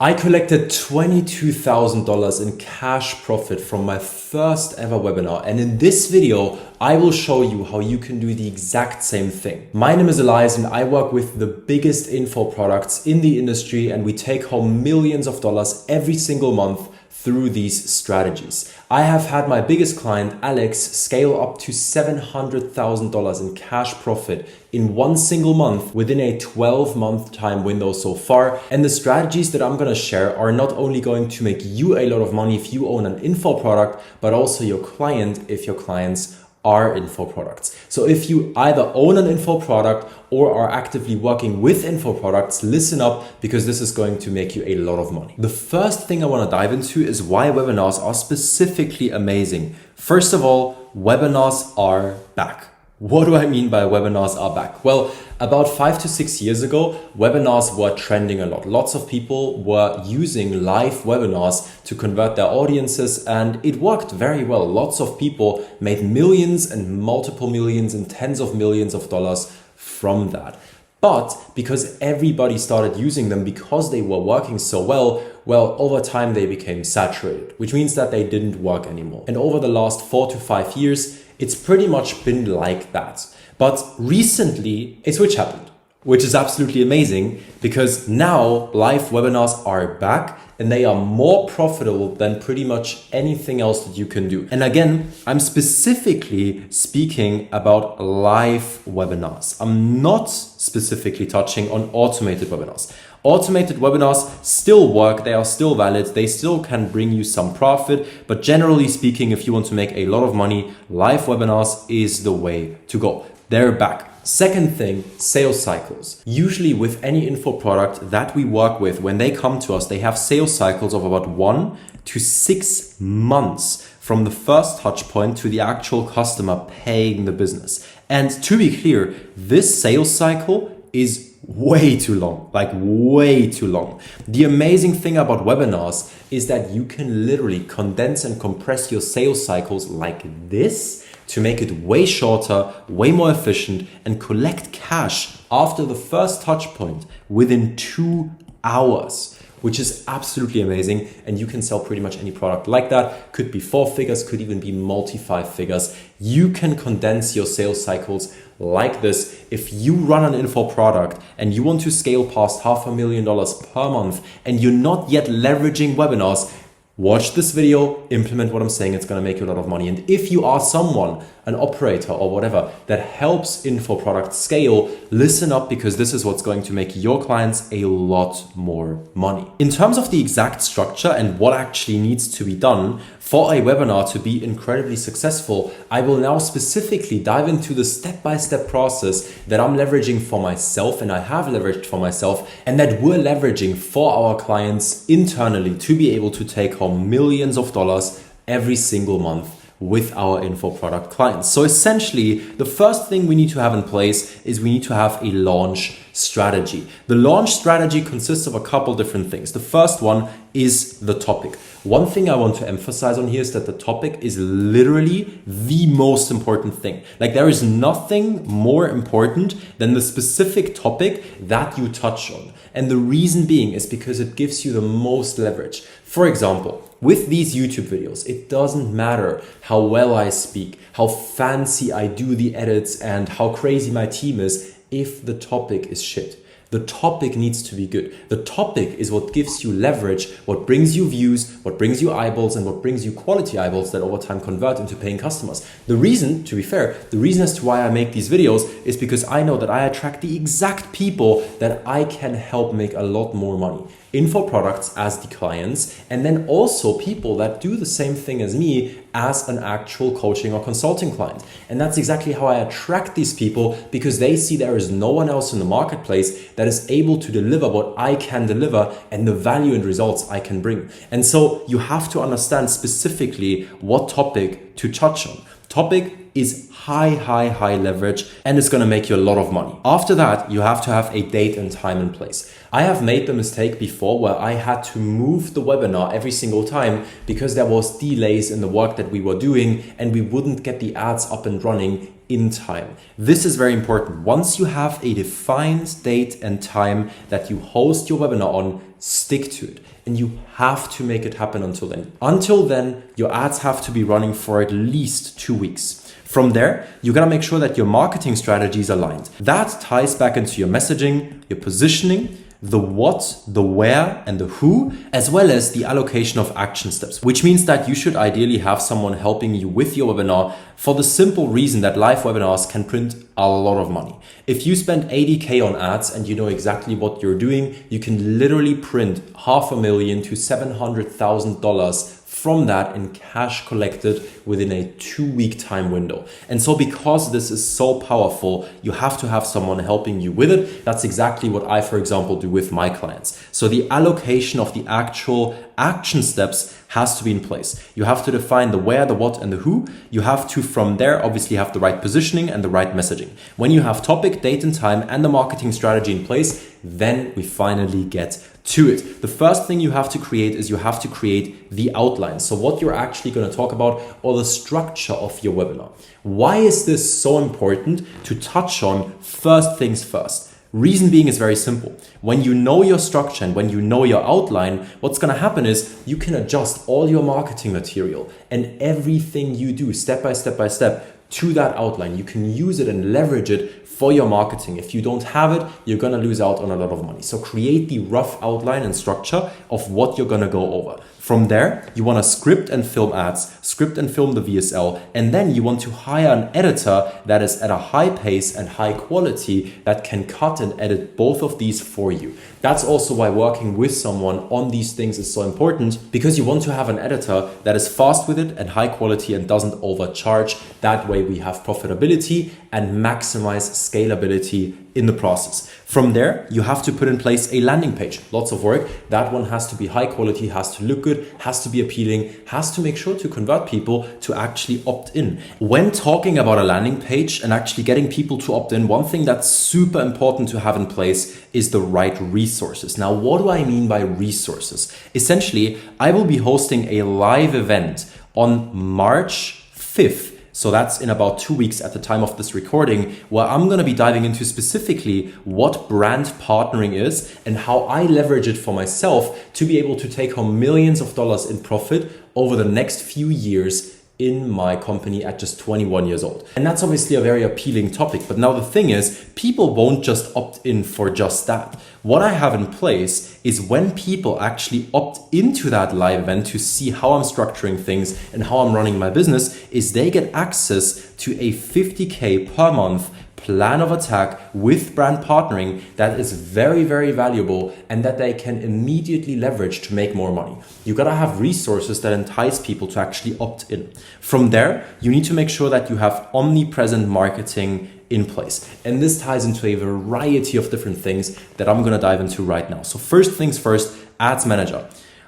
I collected $22,000 in cash profit from my first ever webinar, and in this video I will show you how you can do the exact same thing. My name is Elias and I work with the biggest info products in the industry, and we take home millions of dollars every single month through these strategies. I have had my biggest client, Alex, scale up to $700,000 in cash profit in one single month within a 12-month time window so far. And the strategies that I'm gonna share are not only going to make you a lot of money if you own an info product, but also your client if your clients are info products. So if you either own an info product or are actively working with info products, listen up, because this is going to make you a lot of money. The first thing I want to dive into is why webinars are specifically amazing. First of all, webinars are back. What do I mean by webinars are back? Well, about 5 to 6 years ago, webinars were trending a lot. Lots of people were using live webinars to convert their audiences, and it worked very well. Lots of people made millions and multiple millions and tens of millions of dollars from that. But because everybody started using them because they were working so well, over time they became saturated, which means that they didn't work anymore. And over the last 4 to 5 years, it's pretty much been like that. But recently, a switch happened, which is absolutely amazing, because now live webinars are back and they are more profitable than pretty much anything else that you can do. And again, I'm specifically speaking about live webinars. I'm not specifically touching on automated webinars. Automated webinars still work, they are still valid, they still can bring you some profit, but generally speaking, if you want to make a lot of money, live webinars is the way to go. They're back. Second thing, sales cycles. Usually with any info product that we work with, when they come to us, they have sales cycles of about 1 to 6 months from the first touch point to the actual customer paying the business. And to be clear, this sales cycle is way too long, like way too long. The amazing thing about webinars is that you can literally condense and compress your sales cycles like this to make it way shorter, way more efficient, and collect cash after the first touch point within 2 hours, which is absolutely amazing. And you can sell pretty much any product like that. Could be 4 figures, could even be multi-5 figures. You can condense your sales cycles like this. If you run an info product and you want to scale past $500,000 per month and you're not yet leveraging webinars, watch this video, implement what I'm saying, it's gonna make you a lot of money. And if you are someone, an operator or whatever, that helps info products scale, listen up, because this is what's going to make your clients a lot more money. In terms of the exact structure and what actually needs to be done for a webinar to be incredibly successful, I will now specifically dive into the step-by-step process that I'm leveraging for myself, and I have leveraged for myself, and that we're leveraging for our clients internally to be able to take home millions of dollars every single month with our info product clients. So essentially, the first thing we need to have in place is we need to have a launch strategy. The launch strategy consists of a couple different things. The first one is the topic. One thing I want to emphasize on here is that the topic is literally the most important thing. Like, there is nothing more important than the specific topic that you touch on. And the reason being is because it gives you the most leverage. For example, with these YouTube videos, it doesn't matter how well I speak, how fancy I do the edits, and how crazy my team is if the topic is shit. The topic needs to be good. The topic is what gives you leverage, what brings you views, what brings you eyeballs, and what brings you quality eyeballs that over time convert into paying customers. The reason, to be fair, the reason as to why I make these videos is because I know that I attract the exact people that I can help make a lot more money. Info products as the clients, and then also people that do the same thing as me as an actual coaching or consulting client. And that's exactly how I attract these people, because they see there is no one else in the marketplace that is able to deliver what I can deliver and the value and results I can bring. And so you have to understand specifically what topic to touch on. Topic is high leverage, and it's gonna make you a lot of money. After that, you have to have a date and time in place. I have made the mistake before where I had to move the webinar every single time because there was delays in the work that we were doing and we wouldn't get the ads up and running in time. This is very important. Once you have a defined date and time that you host your webinar on, stick to it. And you have to make it happen until then. Until then, your ads have to be running for at least 2 weeks. From there, you gotta make sure that your marketing strategy is aligned. That ties back into your messaging, your positioning, the what, the where, and the who, as well as the allocation of action steps, which means that you should ideally have someone helping you with your webinar for the simple reason that live webinars can print a lot of money. If you spend 80K on ads and you know exactly what you're doing, you can literally print $500,000 to $700,000 from that in cash collected within a 2-week time window. And so because this is so powerful, you have to have someone helping you with it. That's exactly what I, for example, do with my clients. So the allocation of the actual action steps has to be in place. You have to define the where, the what, and the who. You have to, from there, obviously have the right positioning and the right messaging. When you have topic, date, and time, and the marketing strategy in place, then we finally get to it. The first thing you have to create is you have to create the outline. So what you're actually going to talk about, or the structure of your webinar. Why is this so important to touch on first things first? Reason being is very simple. When you know your structure and when you know your outline, what's going to happen is you can adjust all your marketing material and everything you do step by step to that outline. You can use it and leverage it for your marketing. If you don't have it, you're going to lose out on a lot of money. So create the rough outline and structure of what you're going to go over. From there, you want to script and film ads, script and film the VSL, and then you want to hire an editor that is at a high pace and high quality that can cut and edit both of these for you. That's also why working with someone on these things is so important, because you want to have an editor that is fast with it and high quality and doesn't overcharge. That way we have profitability and maximize scalability in the process. From there, you have to put in place a landing page. Lots of work. That one has to be high quality, has to look good, has to be appealing, has to make sure to convert people to actually opt in. When talking about a landing page and actually getting people to opt in, one thing that's super important to have in place is the right resources. Now, what do I mean by resources? Essentially, I will be hosting a live event on March 5th. So that's in about 2 weeks at the time of this recording, where I'm going to be diving into specifically what brand partnering is and how I leverage it for myself to be able to take home millions of dollars in profit over the next few years in my company at just 21 years old. And that's obviously a very appealing topic. But now the thing is, people won't just opt in for just that. What I have in place is when people actually opt into that live event to see how I'm structuring things and how I'm running my business, is they get access to a 50K per month plan of attack with brand partnering that is very, very valuable and that they can immediately leverage to make more money. You gotta have resources that entice people to actually opt in. From there, you need to make sure that you have omnipresent marketing in place. And this ties into a variety of different things that I'm gonna dive into right now. So first things first, Ads Manager.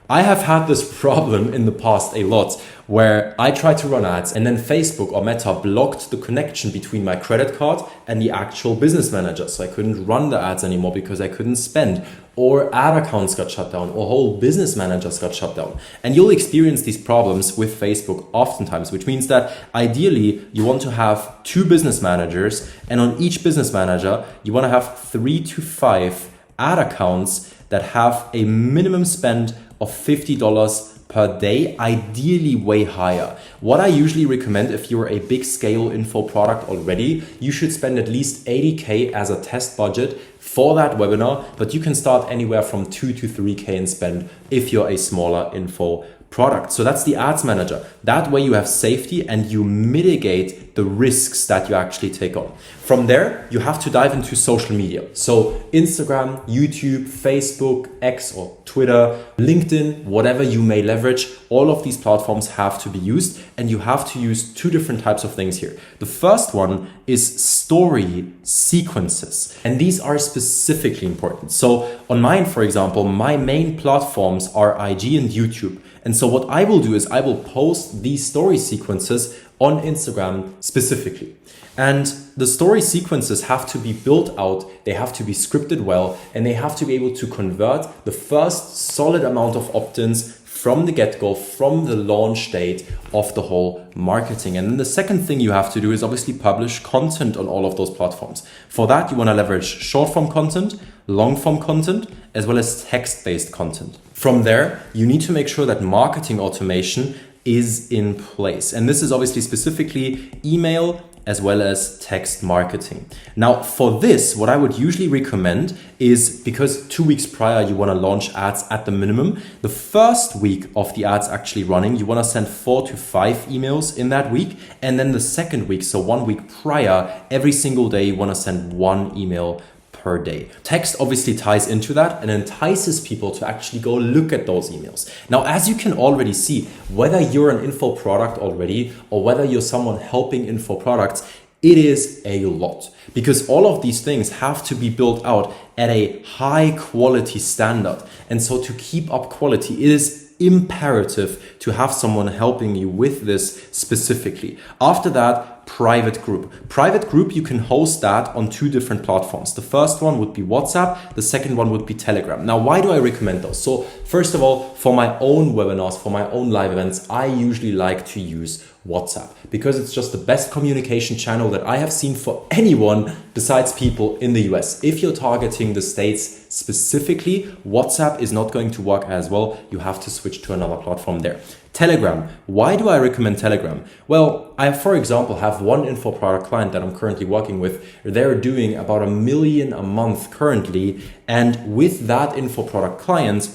I have had this problem in the past a lot where I tried to run ads and then Facebook or Meta blocked the connection between my credit card and the actual business manager. So I couldn't run the ads anymore because I couldn't spend, or ad accounts got shut down, or whole business managers got shut down. And you'll experience these problems with Facebook oftentimes, which means that ideally you want to have 2 business managers, and on each business manager, you want to have 3 to 5 ad accounts that have a minimum spend of $50 per day, ideally way higher. What I usually recommend, if you're a big scale info product already, you should spend at least 80K as a test budget for that webinar, but you can start anywhere from 2 to 3K in spend if you're a smaller info product. So that's the Ads Manager. That way you have safety and you mitigate the risks that you actually take on. From there, you have to dive into social media. So Instagram, YouTube, Facebook, X or Twitter, LinkedIn, whatever you may leverage, all of these platforms have to be used, and you have to use 2 different types of things here. The first one is story sequences, and these are specifically important. So on mine, for example, my main platforms are IG and YouTube. And so what I will do is I will post these story sequences on Instagram specifically. And the story sequences have to be built out, they have to be scripted well, and they have to be able to convert the first solid amount of opt-ins from the get-go, from the launch date of the whole marketing. And then the second thing you have to do is obviously publish content on all of those platforms. For that, you want to leverage short-form content, long-form content, as well as text-based content. From there, you need to make sure that marketing automation is in place. And this is obviously specifically email as well as text marketing. Now for this, what I would usually recommend is, because 2 weeks prior you want to launch ads at the minimum, the first week of the ads actually running, you want to send 4 to 5 emails in that week. And then the second week, so 1 week prior, every single day you want to send 1 email per day. Text obviously ties into that and entices people to actually go look at those emails. Now, as you can already see, whether you're an info product already or whether you're someone helping info products, it is a lot, because all of these things have to be built out at a high quality standard. And so to keep up quality, it is imperative to have someone helping you with this specifically. After that, private group. Private group, you can host that on 2 different platforms. The first one would be WhatsApp. The second one would be Telegram. Now, why do I recommend those? So first of all, for my own webinars, for my own live events, I usually like to use WhatsApp because it's just the best communication channel that I have seen for anyone besides people in the US. If you're targeting the States specifically, WhatsApp is not going to work as well. You have to switch to another platform there. Telegram. Why do I recommend Telegram? Well, I, for example, have one info product client that I'm currently working with. They're doing about $1 million a month currently. And with that info product client,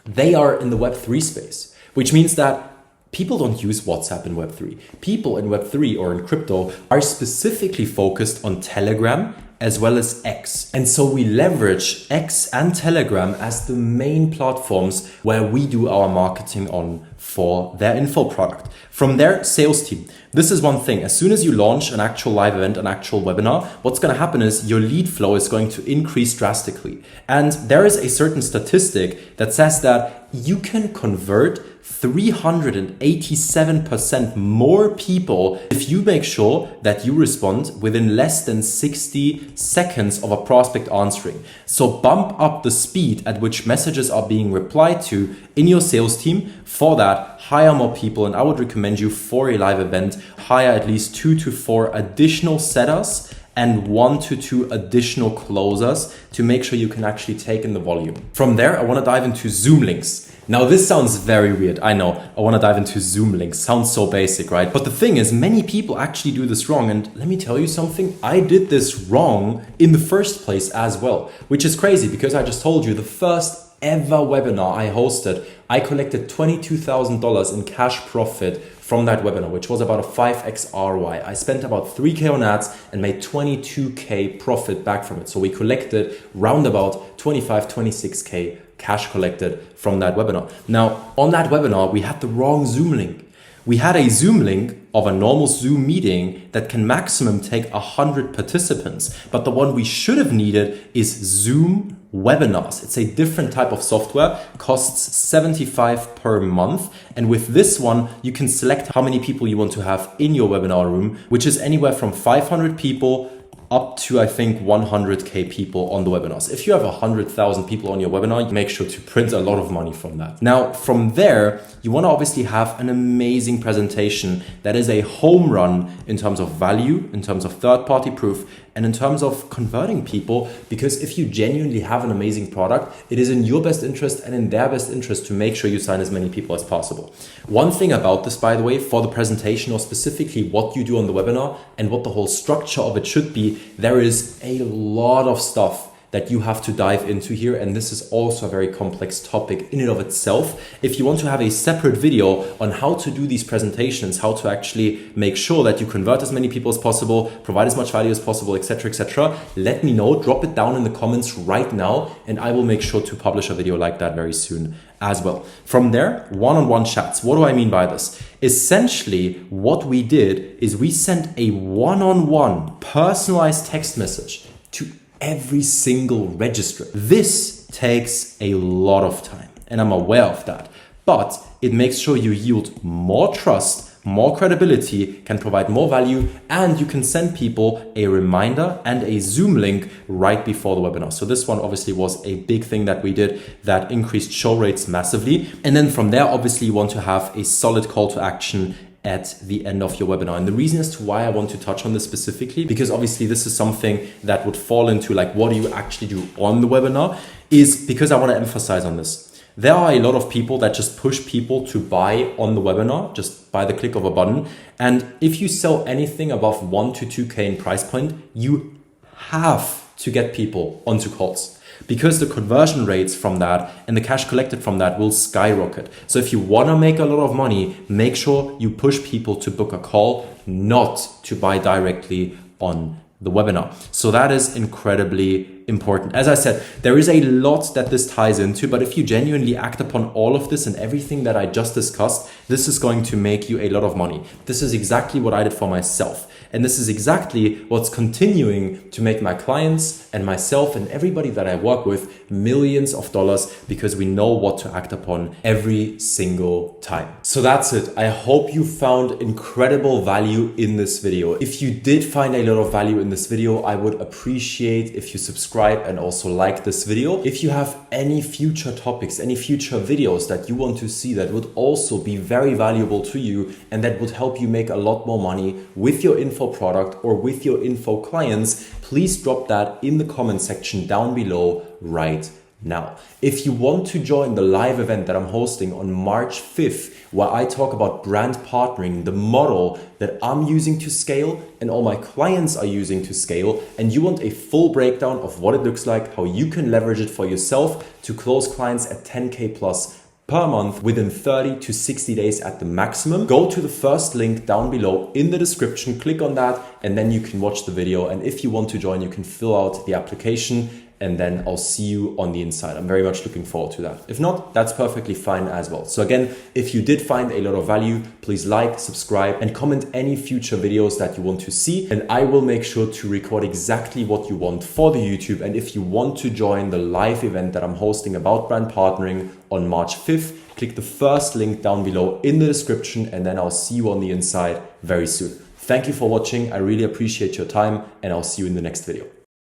they are in the Web3 space, which means that people don't use WhatsApp in Web3. People in Web3 or in crypto are specifically focused on Telegram as well as X. And so we leverage X and Telegram as the main platforms where we do our marketing on for their info product. From their sales team, this is one thing. As soon as you launch an actual live event, an actual webinar, what's going to happen is your lead flow is going to increase drastically. And there is a certain statistic that says that you can convert 387% more people if you make sure that you respond within less than 60 seconds of a prospect answering. So bump up the speed at which messages are being replied to in your sales team. For that, hire more people, and I would recommend you, for a live event, hire at least 2 to 4 additional setters and 1 to 2 additional closers to make sure you can actually take in the volume. From there, I want to dive into Zoom links. Now, this sounds very weird. I know, I want to dive into Zoom links. Sounds so basic, right? But the thing is, many people actually do this wrong. And let me tell you something, I did this wrong in the first place as well, which is crazy because I just told you the first ever webinar I hosted, I collected $22,000 in cash profit from that webinar, which was about a 5x ROI. I spent about 3K on ads and made 22K profit back from it. So we collected round about 25, 26K cash collected from that webinar. Now, on that webinar, we had the wrong Zoom link. We had a Zoom link of a normal Zoom meeting that can maximum take 100 participants. But the one we should have needed is Zoom Webinars. It's a different type of software, costs $75 per month. And with this one, you can select how many people you want to have in your webinar room, which is anywhere from 500 people up to, I think, 100K people on the webinars. If you have 100,000 people on your webinar, you make sure to print a lot of money from that. Now, from there, you want to obviously have an amazing presentation that is a home run in terms of value, in terms of third-party proof, and in terms of converting people, because if you genuinely have an amazing product, it is in your best interest and in their best interest to make sure you sign as many people as possible. One thing about this, by the way, for the presentation, or specifically what you do on the webinar and what the whole structure of it should be, there is a lot of stuff that you have to dive into here, and this is also a very complex topic in and of itself. If you want to have a separate video on how to do these presentations, how to actually make sure that you convert as many people as possible, provide as much value as possible, etc., let me know. Drop it down in the comments right now, and I will make sure to publish a video like that very soon as well. From there, one-on-one chats. What do I mean by this? Essentially, what we did is we sent a one-on-one personalized text message to every single register. This takes a lot of time, and I'm aware of that, but it makes sure you yield more trust, more credibility, can provide more value, and you can send people a reminder and a Zoom link right before the webinar. So this one obviously was a big thing that we did that increased show rates massively. And then from there, obviously you want to have a solid call to action at the end of your webinar. And the reason as to why I want to touch on this specifically, because obviously this is something that would fall into like, what do you actually do on the webinar, is because I want to emphasize on this. There are a lot of people that just push people to buy on the webinar, just by the click of a button. And if you sell anything above 1 to 2K in price point, you have to get people onto calls, because the conversion rates from that and the cash collected from that will skyrocket. So if you want to make a lot of money, make sure you push people to book a call, not to buy directly on the webinar. So that is incredibly important. As I said, there is a lot that this ties into, but if you genuinely act upon all of this and everything that I just discussed, this is going to make you a lot of money. This is exactly what I did for myself. And this is exactly what's continuing to make my clients and myself and everybody that I work with millions of dollars, because we know what to act upon every single time. So that's it. I hope you found incredible value in this video. If you did find a lot of value in this video, I would appreciate if you subscribe and also like this video. If you have any future topics, any future videos that you want to see that would also be very valuable to you and that would help you make a lot more money with your info product or with your info clients, please drop that in the comment section down below right now. If you want to join the live event that I'm hosting on March 5th, where I talk about brand partnering, the model that I'm using to scale and all my clients are using to scale, and you want a full breakdown of what it looks like, how you can leverage it for yourself to close clients at 10K plus per month within 30 to 60 days at the maximum, go to the first link down below in the description, click on that, and then you can watch the video. And if you want to join, you can fill out the application, and then I'll see you on the inside. I'm very much looking forward to that. If not, that's perfectly fine as well. So again, if you did find a lot of value, please like, subscribe, and comment any future videos that you want to see. And I will make sure to record exactly what you want for the YouTube. And if you want to join the live event that I'm hosting about brand partnering on March 5th, click the first link down below in the description, and then I'll see you on the inside very soon. Thank you for watching. I really appreciate your time, and I'll see you in the next video.